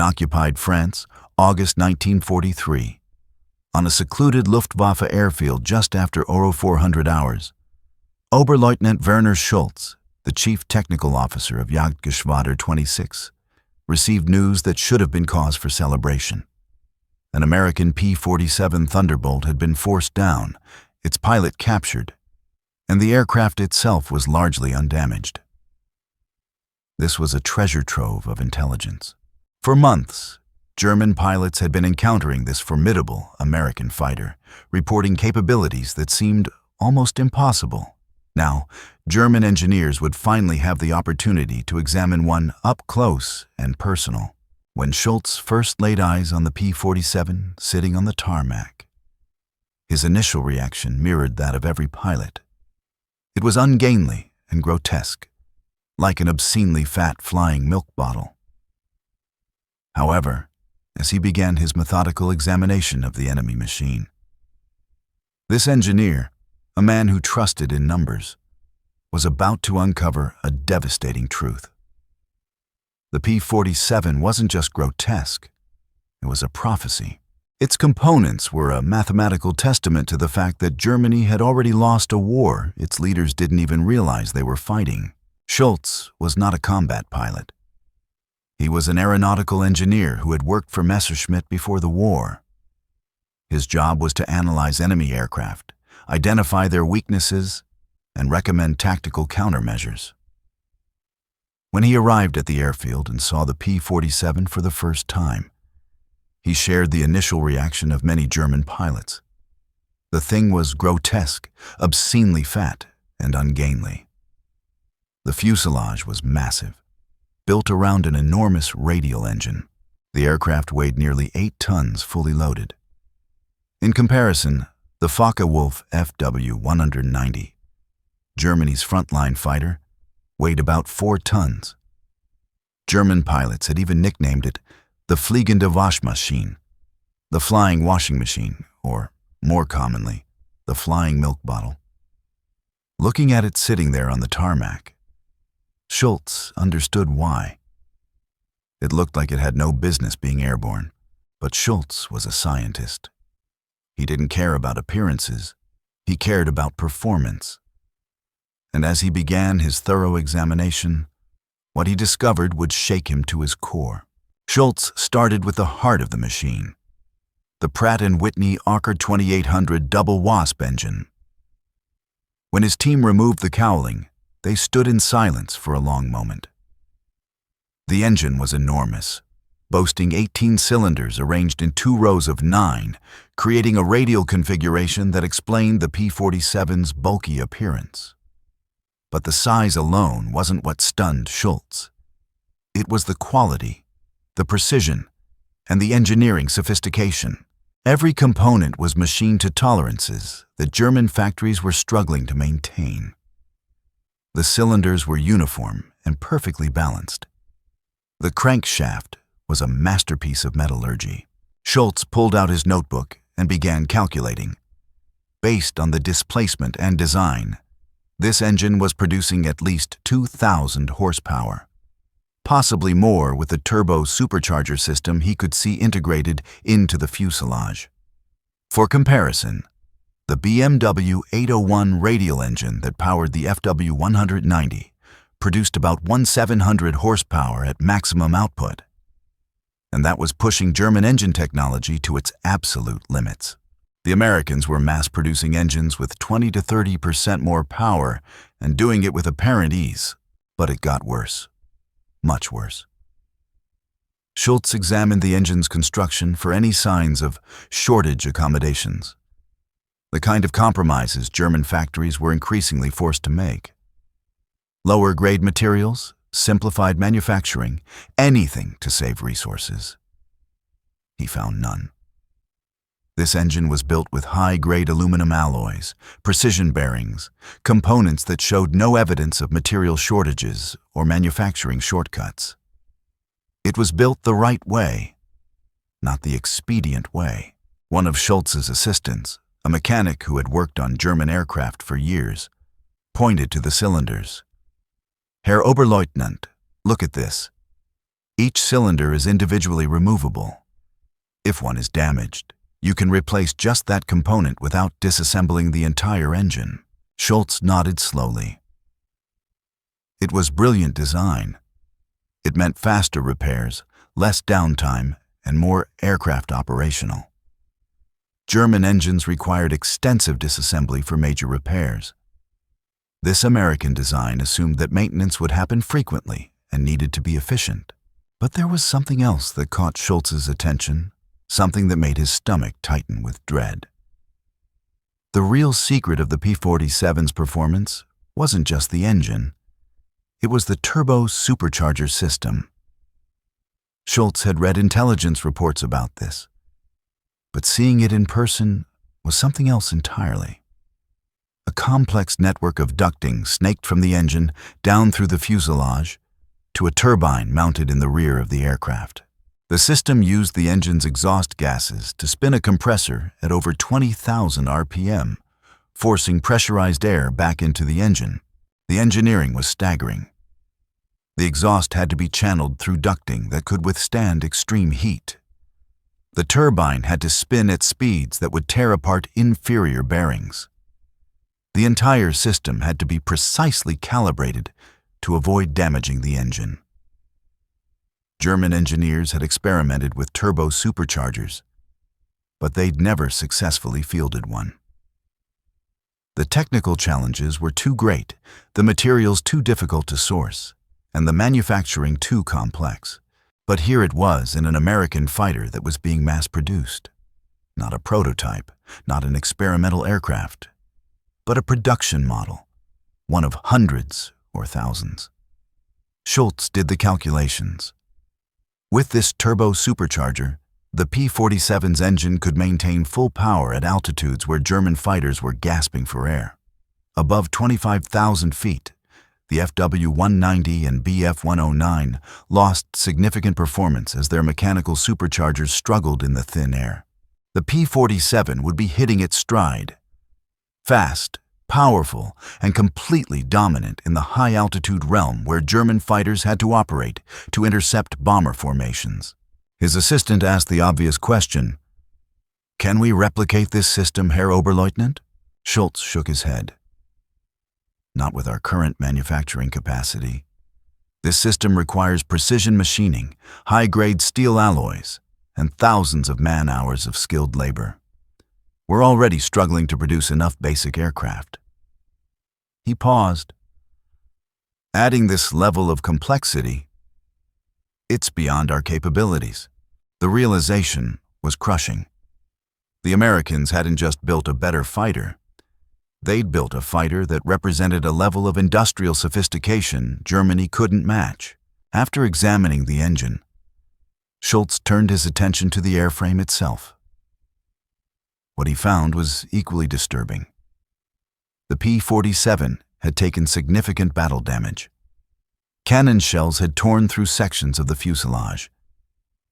occupied France, August 1943. On a secluded Luftwaffe airfield just after 0400 hours, Oberleutnant Werner Schultz, the chief technical officer of Jagdgeschwader 26, received news that should have been cause for celebration. An American P-47 Thunderbolt had been forced down, its pilot captured, and the aircraft itself was largely undamaged. This was a treasure trove of intelligence. For months, German pilots had been encountering this formidable American fighter, reporting capabilities that seemed almost impossible. Now, German engineers would finally have the opportunity to examine one up close and personal. When Schultz first laid eyes on the P-47 sitting on the tarmac, his initial reaction mirrored that of every pilot. It was ungainly and grotesque, like an obscenely fat flying milk bottle. However, as he began his methodical examination of the enemy machine, this engineer, a man who trusted in numbers, was about to uncover a devastating truth. The P-47 wasn't just grotesque, it was a prophecy. Its components were a mathematical testament to the fact that Germany had already lost a war its leaders didn't even realize they were fighting. Schultz was not a combat pilot. He was an aeronautical engineer who had worked for Messerschmitt before the war. His job was to analyze enemy aircraft, identify their weaknesses, and recommend tactical countermeasures. When he arrived at the airfield and saw the P-47 for the first time, he shared the initial reaction of many German pilots. The thing was grotesque, obscenely fat, and ungainly. The fuselage was massive, built around an enormous radial engine. The aircraft weighed nearly 8 tons fully loaded. In comparison, the Focke-Wulf FW-190, Germany's frontline fighter, weighed about 4 tons. German pilots had even nicknamed it the Fliegende Waschmaschine, the flying washing machine, or, more commonly, the flying milk bottle. Looking at it sitting there on the tarmac, Schultz understood why. It looked like it had no business being airborne, but Schultz was a scientist. He didn't care about appearances, he cared about performance. And as he began his thorough examination, what he discovered would shake him to his core. Schultz started with the heart of the machine, the Pratt & Whitney Ocker 2800 double WASP engine. When his team removed the cowling, they stood in silence for a long moment. The engine was enormous, boasting 18 cylinders arranged in 2 rows of 9, creating a radial configuration that explained the P-47's bulky appearance. But the size alone wasn't what stunned Schultz. It was the quality, the precision, and the engineering sophistication. Every component was machined to tolerances that German factories were struggling to maintain. The cylinders were uniform and perfectly balanced. The crankshaft was a masterpiece of metallurgy. Schultz pulled out his notebook and began calculating. Based on the displacement and design, this engine was producing at least 2,000 horsepower, possibly more with the turbo supercharger system he could see integrated into the fuselage. For comparison, the BMW 801 radial engine that powered the FW-190 produced about 1,700 horsepower at maximum output, and that was pushing German engine technology to its absolute limits. The Americans were mass-producing engines with 20 to 30% more power and doing it with apparent ease, but it got worse. Much worse. Schultz examined the engine's construction for any signs of shortage accommodations, the kind of compromises German factories were increasingly forced to make. Lower-grade materials, simplified manufacturing, anything to save resources. He found none. This engine was built with high-grade aluminum alloys, precision bearings, components that showed no evidence of material shortages or manufacturing shortcuts. It was built the right way, not the expedient way. One of Schultz's assistants, a mechanic who had worked on German aircraft for years, pointed to the cylinders. "Herr Oberleutnant, look at this. Each cylinder is individually removable. If one is damaged, you can replace just that component without disassembling the entire engine. Schultz nodded slowly. It was brilliant design. It meant faster repairs, less downtime, and more aircraft operational. German engines required extensive disassembly for major repairs. This American design assumed that maintenance would happen frequently and needed to be efficient. But there was something else that caught Schultz's attention, something that made his stomach tighten with dread. The real secret of the P-47's performance wasn't just the engine. It was the Turbocharger system. Schultz had read intelligence reports about this, but seeing it in person was something else entirely. A complex network of ducting snaked from the engine down through the fuselage to a turbine mounted in the rear of the aircraft. The system used the engine's exhaust gases to spin a compressor at over 20,000 RPM, forcing pressurized air back into the engine. The engineering was staggering. The exhaust had to be channeled through ducting that could withstand extreme heat. The turbine had to spin at speeds that would tear apart inferior bearings. The entire system had to be precisely calibrated to avoid damaging the engine. German engineers had experimented with turbo superchargers, but they'd never successfully fielded one. The technical challenges were too great, the materials too difficult to source, and the manufacturing too complex. But here it was in an American fighter that was being mass-produced. Not a prototype, not an experimental aircraft, but a production model, one of hundreds or thousands. Schultz did the calculations. With this turbo supercharger, the P-47's engine could maintain full power at altitudes where German fighters were gasping for air. Above 25,000 feet, the FW-190 and Bf-109 lost significant performance as their mechanical superchargers struggled in the thin air. The P-47 would be hitting its stride. Fast, powerful, and completely dominant in the high-altitude realm where German fighters had to operate to intercept bomber formations. His assistant asked the obvious question, "Can we replicate this system, Herr Oberleutnant?" Schultz shook his head. Not with our current manufacturing capacity. This system requires precision machining, high-grade steel alloys, and thousands of man-hours of skilled labor. We're already struggling to produce enough basic aircraft. He paused. Adding this level of complexity, it's beyond our capabilities. The realization was crushing. The Americans hadn't just built a better fighter. They'd built a fighter that represented a level of industrial sophistication Germany couldn't match. After examining the engine, Schultz turned his attention to the airframe itself. What he found was equally disturbing. The P-47 had taken significant battle damage. Cannon shells had torn through sections of the fuselage.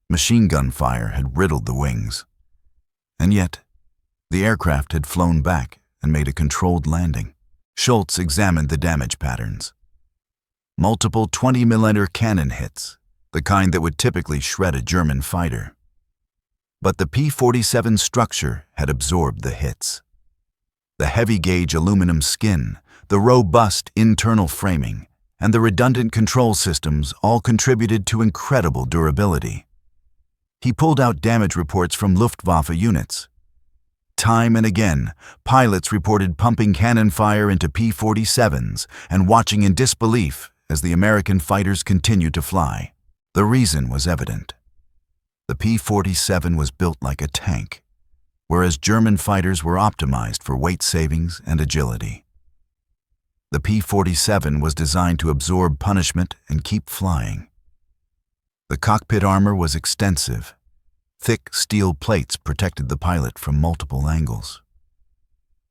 Machine gun fire had riddled the wings. And yet, the aircraft had flown back and made a controlled landing. Schultz examined the damage patterns. Multiple 20mm cannon hits, the kind that would typically shred a German fighter. But the P-47 structure had absorbed the hits. The heavy-gauge aluminum skin, the robust internal framing, and the redundant control systems all contributed to incredible durability. He pulled out damage reports from Luftwaffe units. Time and again, pilots reported pumping cannon fire into P-47s and watching in disbelief as the American fighters continued to fly. The reason was evident. The P-47 was built like a tank, whereas German fighters were optimized for weight savings and agility. The P-47 was designed to absorb punishment and keep flying. The cockpit armor was extensive. Thick steel plates protected the pilot from multiple angles.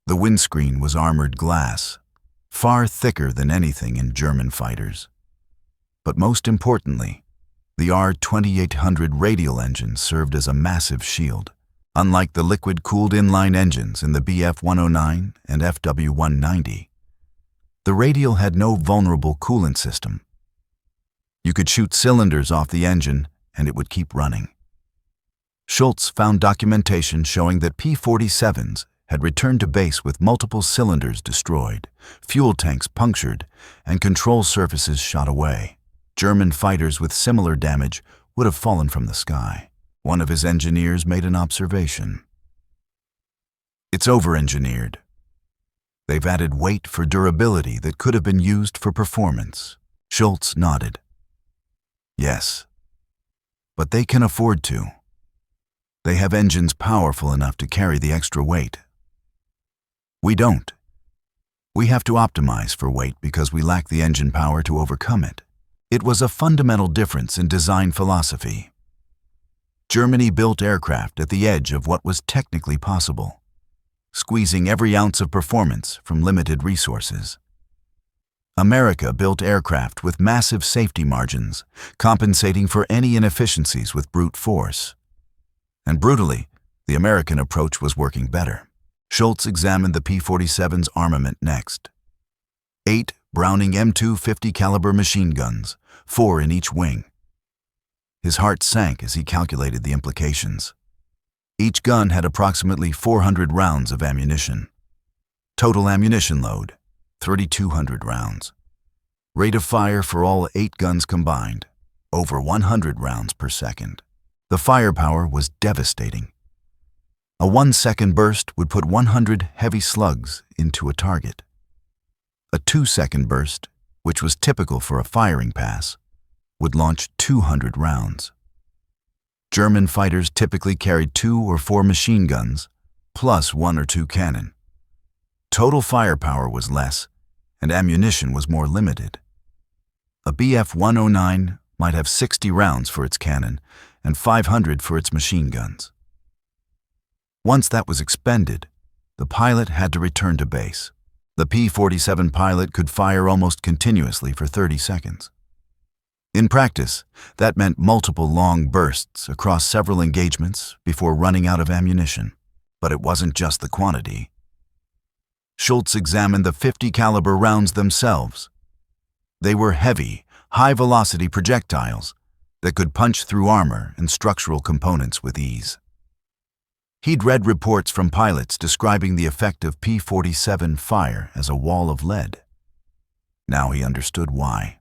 The windscreen was armored glass, far thicker than anything in German fighters. But most importantly, the R-2800 radial engine served as a massive shield. Unlike the liquid-cooled inline engines in the Bf-109 and FW-190, the radial had no vulnerable coolant system. You could shoot cylinders off the engine and it would keep running. Schultz found documentation showing that P-47s had returned to base with multiple cylinders destroyed, fuel tanks punctured, and control surfaces shot away. German fighters with similar damage would have fallen from the sky. One of his engineers made an observation. It's over-engineered. They've added weight for durability that could have been used for performance. Schultz nodded. Yes, but they can afford to. They have engines powerful enough to carry the extra weight. We don't. We have to optimize for weight because we lack the engine power to overcome it. It was a fundamental difference in design philosophy. Germany built aircraft at the edge of what was technically possible, squeezing every ounce of performance from limited resources. America built aircraft with massive safety margins, compensating for any inefficiencies with brute force. And brutally, the American approach was working better. Schultz examined the P-47's armament next. 8 Browning M250 caliber machine guns, 4 in each wing. His heart sank as he calculated the implications. Each gun had approximately 400 rounds of ammunition. Total ammunition load, 3,200 rounds. Rate of fire for all 8 guns combined, over 100 rounds per second. The firepower was devastating. A 1-second burst would put 100 heavy slugs into a target. A 2-second burst, which was typical for a firing pass, would launch 200 rounds. German fighters typically carried 2 or 4 machine guns, plus 1 or 2 cannon. Total firepower was less, and ammunition was more limited. A Bf-109 might have 60 rounds for its cannon and 500 for its machine guns. Once that was expended, the pilot had to return to base. The P-47 pilot could fire almost continuously for 30 seconds. In practice, that meant multiple long bursts across several engagements before running out of ammunition. But it wasn't just the quantity. Schultz examined the 50 caliber rounds themselves. They were heavy, high-velocity projectiles that could punch through armor and structural components with ease. He'd read reports from pilots describing the effect of P-47 fire as a wall of lead. Now he understood why.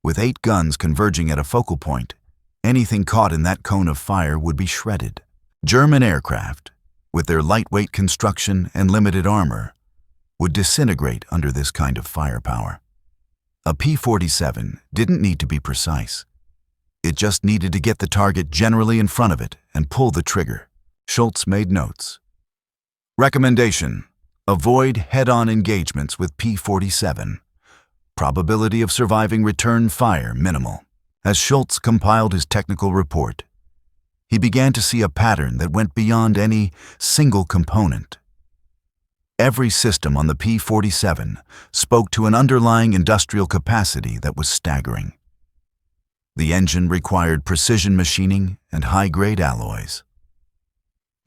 With 8 guns converging at a focal point, anything caught in that cone of fire would be shredded. German aircraft, with their lightweight construction and limited armor, would disintegrate under this kind of firepower. A P-47 didn't need to be precise. It just needed to get the target generally in front of it and pull the trigger. Schultz made notes. Recommendation: avoid head-on engagements with P-47. Probability of surviving return fire minimal. As Schultz compiled his technical report, he began to see a pattern that went beyond any single component. Every system on the P-47 spoke to an underlying industrial capacity that was staggering. The engine required precision machining and high-grade alloys.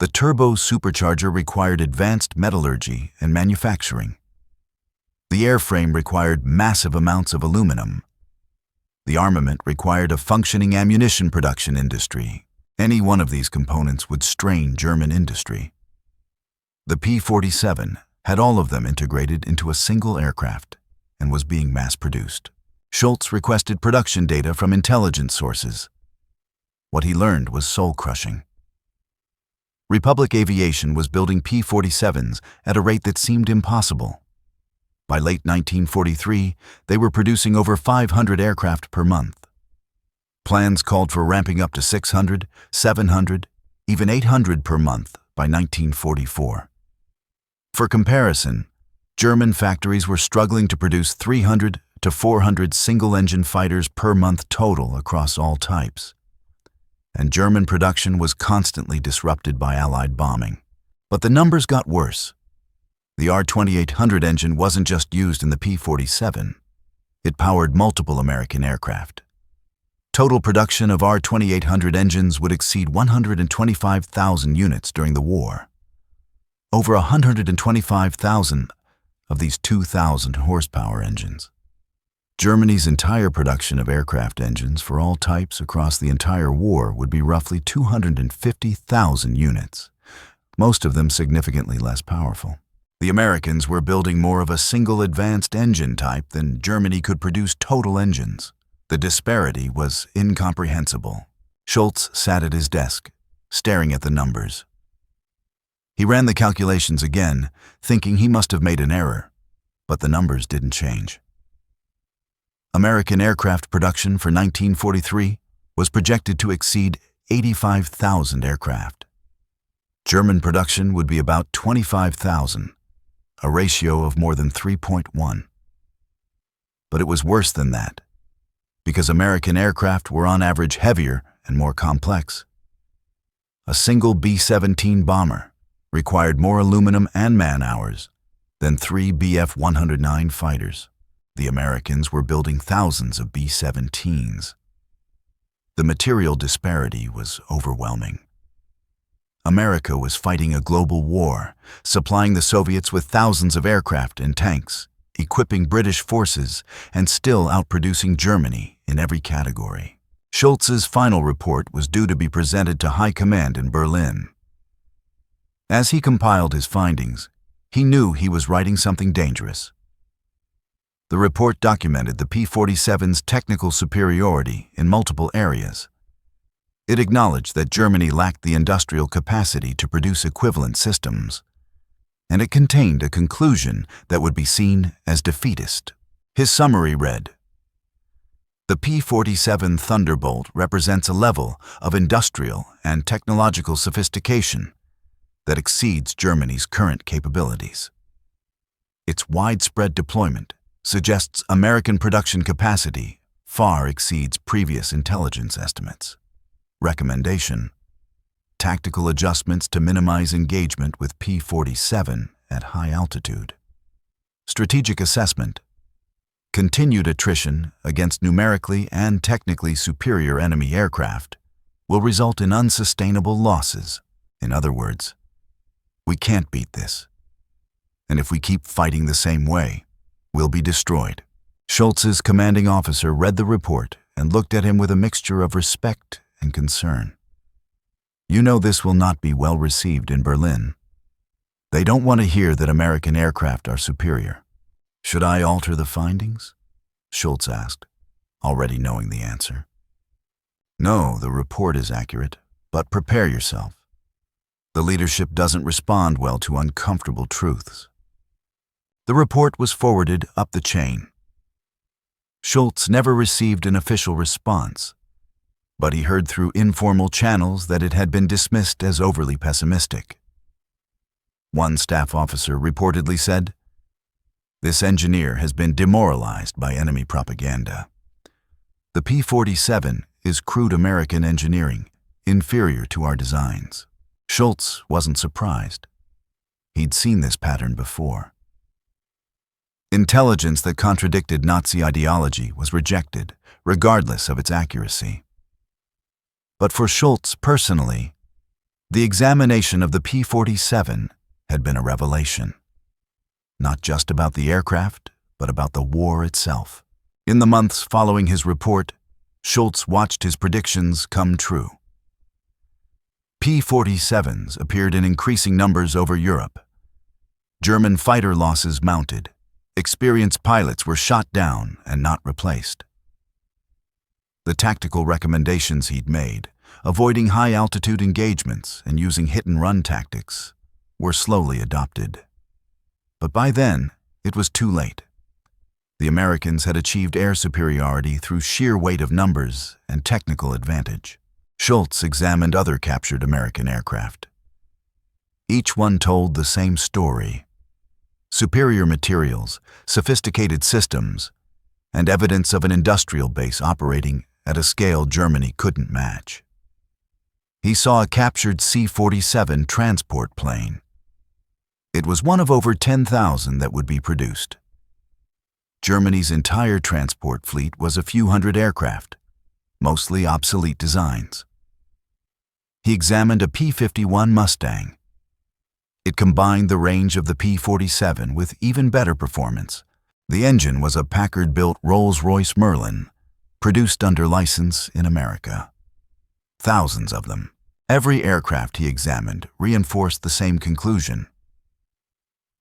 The Turbocharger required advanced metallurgy and manufacturing. The airframe required massive amounts of aluminum. The armament required a functioning ammunition production industry. Any one of these components would strain German industry. The P-47 had all of them integrated into a single aircraft and was being mass-produced. Schultz requested production data from intelligence sources. What he learned was soul-crushing. Republic Aviation was building P-47s at a rate that seemed impossible. By late 1943, they were producing over 500 aircraft per month. Plans called for ramping up to 600, 700, even 800 per month by 1944. For comparison, German factories were struggling to produce 300 to 400 single-engine fighters per month total across all types. And German production was constantly disrupted by Allied bombing. But the numbers got worse. The R-2800 engine wasn't just used in the P-47. It powered multiple American aircraft. Total production of R-2800 engines would exceed 125,000 units during the war. Over 125,000 of these 2,000 horsepower engines. Germany's entire production of aircraft engines for all types across the entire war would be roughly 250,000 units, most of them significantly less powerful. The Americans were building more of a single advanced engine type than Germany could produce total engines. The disparity was incomprehensible. Schultz sat at his desk, staring at the numbers. He ran the calculations again, thinking he must have made an error, but the numbers didn't change. American aircraft production for 1943 was projected to exceed 85,000 aircraft. German production would be about 25,000, a ratio of more than 3.1. But it was worse than that, because American aircraft were on average heavier and more complex. A single B-17 bomber required more aluminum and man-hours than 3 Bf-109 fighters. The Americans were building thousands of B-17s. The material disparity was overwhelming. America was fighting a global war, supplying the Soviets with thousands of aircraft and tanks, equipping British forces, and still outproducing Germany in every category. Schultz's final report was due to be presented to High Command in Berlin. As he compiled his findings, he knew he was writing something dangerous. The report documented the P-47's technical superiority in multiple areas. It acknowledged that Germany lacked the industrial capacity to produce equivalent systems, and it contained a conclusion that would be seen as defeatist. His summary read, "The P-47 Thunderbolt represents a level of industrial and technological sophistication that exceeds Germany's current capabilities. Its widespread deployment suggests American production capacity far exceeds previous intelligence estimates. Recommendation: tactical adjustments to minimize engagement with P-47 at high altitude. Strategic assessment: continued attrition against numerically and technically superior enemy aircraft will result in unsustainable losses. In other words, we can't beat this. And if we keep fighting the same way, we'll be destroyed." Schultz's commanding officer read the report and looked at him with a mixture of respect and concern. "You know this will not be well received in Berlin. They don't want to hear that American aircraft are superior." "Should I alter the findings?" Schultz asked, already knowing the answer. "No, the report is accurate, but prepare yourself. The leadership doesn't respond well to uncomfortable truths." The report was forwarded up the chain. Schultz never received an official response, but he heard through informal channels that it had been dismissed as overly pessimistic. One staff officer reportedly said, "This engineer has been demoralized by enemy propaganda. The P-47 is crude American engineering, inferior to our designs." Schultz wasn't surprised. He'd seen this pattern before. Intelligence that contradicted Nazi ideology was rejected, regardless of its accuracy. But for Schultz personally, the examination of the P-47 had been a revelation. Not just about the aircraft, but about the war itself. In the months following his report, Schultz watched his predictions come true. P-47s appeared in increasing numbers over Europe. German fighter losses mounted. Experienced pilots were shot down and not replaced. The tactical recommendations he'd made, avoiding high-altitude engagements and using hit-and-run tactics, were slowly adopted. But by then, it was too late. The Americans had achieved air superiority through sheer weight of numbers and technical advantage. Schultz examined other captured American aircraft. Each one told the same story: superior materials, sophisticated systems, and evidence of an industrial base operating at a scale Germany couldn't match. He saw a captured C-47 transport plane. It was one of over 10,000 that would be produced. Germany's entire transport fleet was a few hundred aircraft, mostly obsolete designs. He examined a P-51 Mustang. It combined the range of the P-47 with even better performance, The engine was a Packard-built Rolls-Royce Merlin, produced under license in America. Thousands of them. Every aircraft he examined reinforced the same conclusion.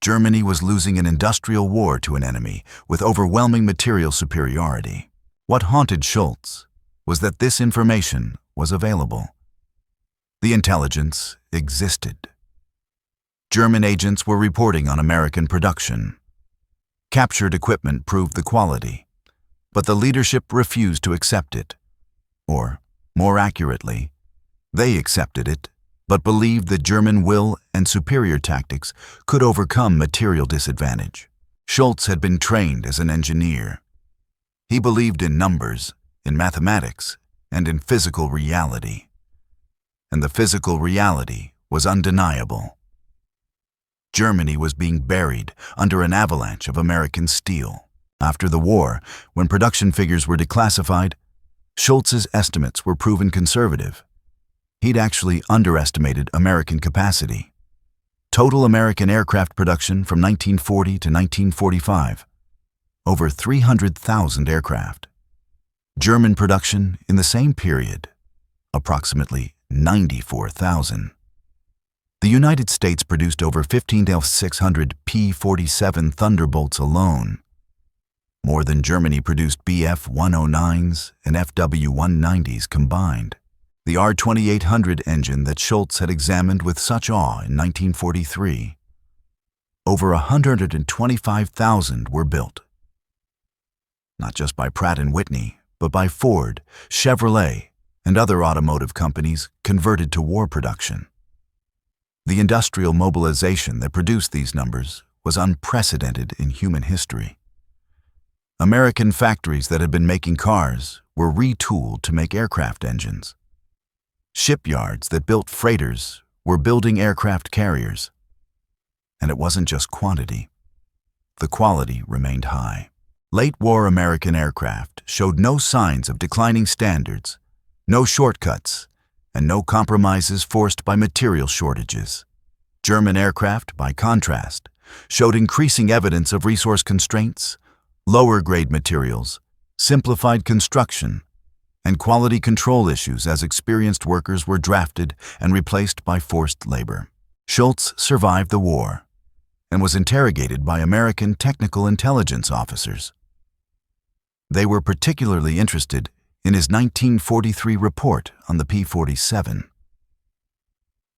Germany was losing an industrial war to an enemy with overwhelming material superiority. What haunted Schultz was that this information was available. The intelligence existed. German agents were reporting on American production. Captured equipment proved the quality, but the leadership refused to accept it. Or, more accurately, they accepted it, but believed that German will and superior tactics could overcome material disadvantage. Schultz had been trained as an engineer. He believed in numbers, in mathematics, and in physical reality. And the physical reality was undeniable. Germany was being buried under an avalanche of American steel. After the war, when production figures were declassified, Schultz's estimates were proven conservative. He'd actually underestimated American capacity. Total American aircraft production from 1940 to 1945, over 300,000 aircraft. German production in the same period, approximately 94,000. The United States produced over 15,600 P-47 Thunderbolts alone, more than Germany produced Bf-109s and Fw-190s combined. The R-2800 engine that Schultz had examined with such awe in 1943. Over 125,000 were built. Not just by Pratt & Whitney, but by Ford, Chevrolet, and other automotive companies converted to war production. The industrial mobilization that produced these numbers was unprecedented in human history. American factories that had been making cars were retooled to make aircraft engines. Shipyards that built freighters were building aircraft carriers. And it wasn't just quantity. The quality remained high. Late-war American aircraft showed no signs of declining standards, no shortcuts, and no compromises forced by material shortages. German aircraft, by contrast, showed increasing evidence of resource constraints, lower-grade materials, simplified construction, and quality control issues as experienced workers were drafted and replaced by forced labor. Schultz survived the war and was interrogated by American technical intelligence officers. They were particularly interested in his 1943 report on the P-47.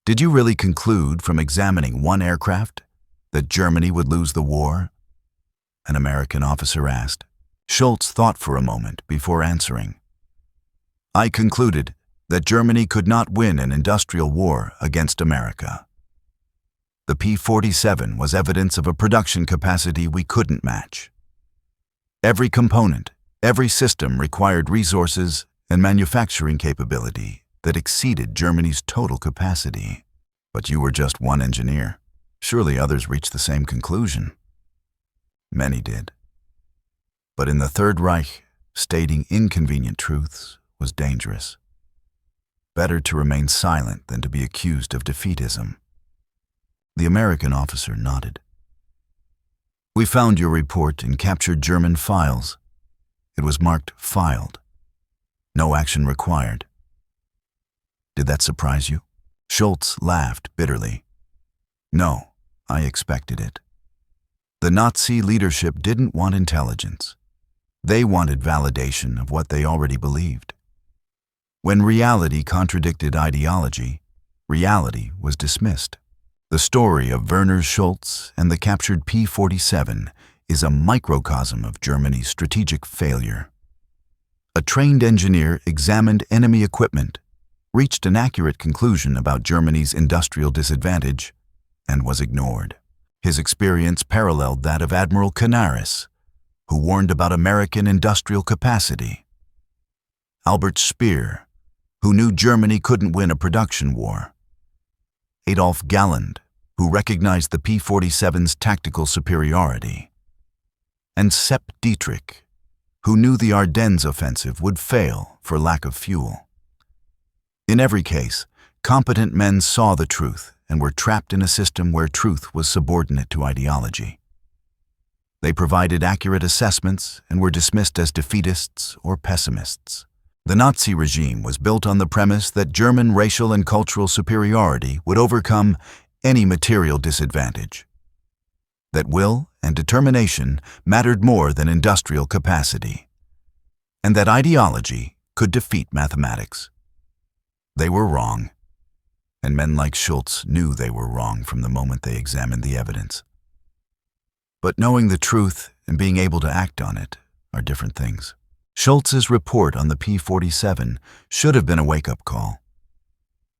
Did you really conclude from examining one aircraft that Germany would lose the war? An American officer asked. Schultz thought for a moment before answering. I concluded that Germany could not win an industrial war against America. The P-47 was evidence of a production capacity we couldn't match. Every component, every system required resources and manufacturing capability that exceeded Germany's total capacity. But you were just one engineer. Surely others reached the same conclusion. Many did. But in the Third Reich, stating inconvenient truths was dangerous. Better to remain silent than to be accused of defeatism. The American officer nodded. We found your report in captured German files. It was marked filed. No action required. Did that surprise you? Schultz laughed bitterly. No, I expected it. The Nazi leadership didn't want intelligence. They wanted validation of what they already believed. When reality contradicted ideology, reality was dismissed. The story of Werner Schultz and the captured P-47 is a microcosm of Germany's strategic failure. A trained engineer examined enemy equipment, reached an accurate conclusion about Germany's industrial disadvantage, and was ignored. His experience paralleled that of Admiral Canaris, who warned about American industrial capacity. Albert Speer, who knew Germany couldn't win a production war. Adolf Galland, who recognized the P-47's tactical superiority. And Sepp Dietrich, who knew the Ardennes offensive would fail for lack of fuel. In every case, competent men saw the truth and were trapped in a system where truth was subordinate to ideology. They provided accurate assessments and were dismissed as defeatists or pessimists. The Nazi regime was built on the premise that German racial and cultural superiority would overcome any material disadvantage, that will and determination mattered more than industrial capacity, and that ideology could defeat mathematics. They were wrong, and men like Schultz knew they were wrong from the moment they examined the evidence. But knowing the truth and being able to act on it are different things. Schultz's report on the P-47 should have been a wake-up call.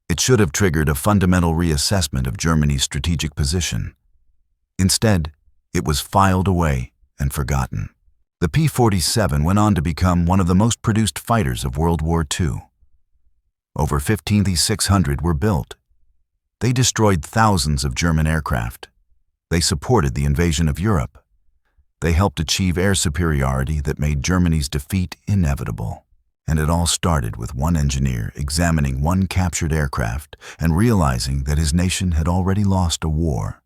It should have triggered a fundamental reassessment of Germany's strategic position. Instead, it was filed away and forgotten. The P-47 went on to become one of the most produced fighters of World War II. Over 15,600 were built. They destroyed thousands of German aircraft. They supported the invasion of Europe. They helped achieve air superiority that made Germany's defeat inevitable. And it all started with one engineer examining one captured aircraft and realizing that his nation had already lost a war.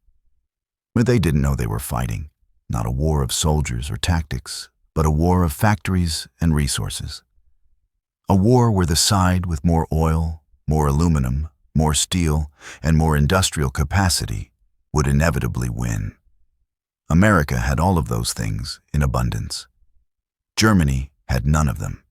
But they didn't know they were fighting, not a war of soldiers or tactics, but a war of factories and resources. A war where the side with more oil, more aluminum, more steel, and more industrial capacity would inevitably win. America had all of those things in abundance. Germany had none of them.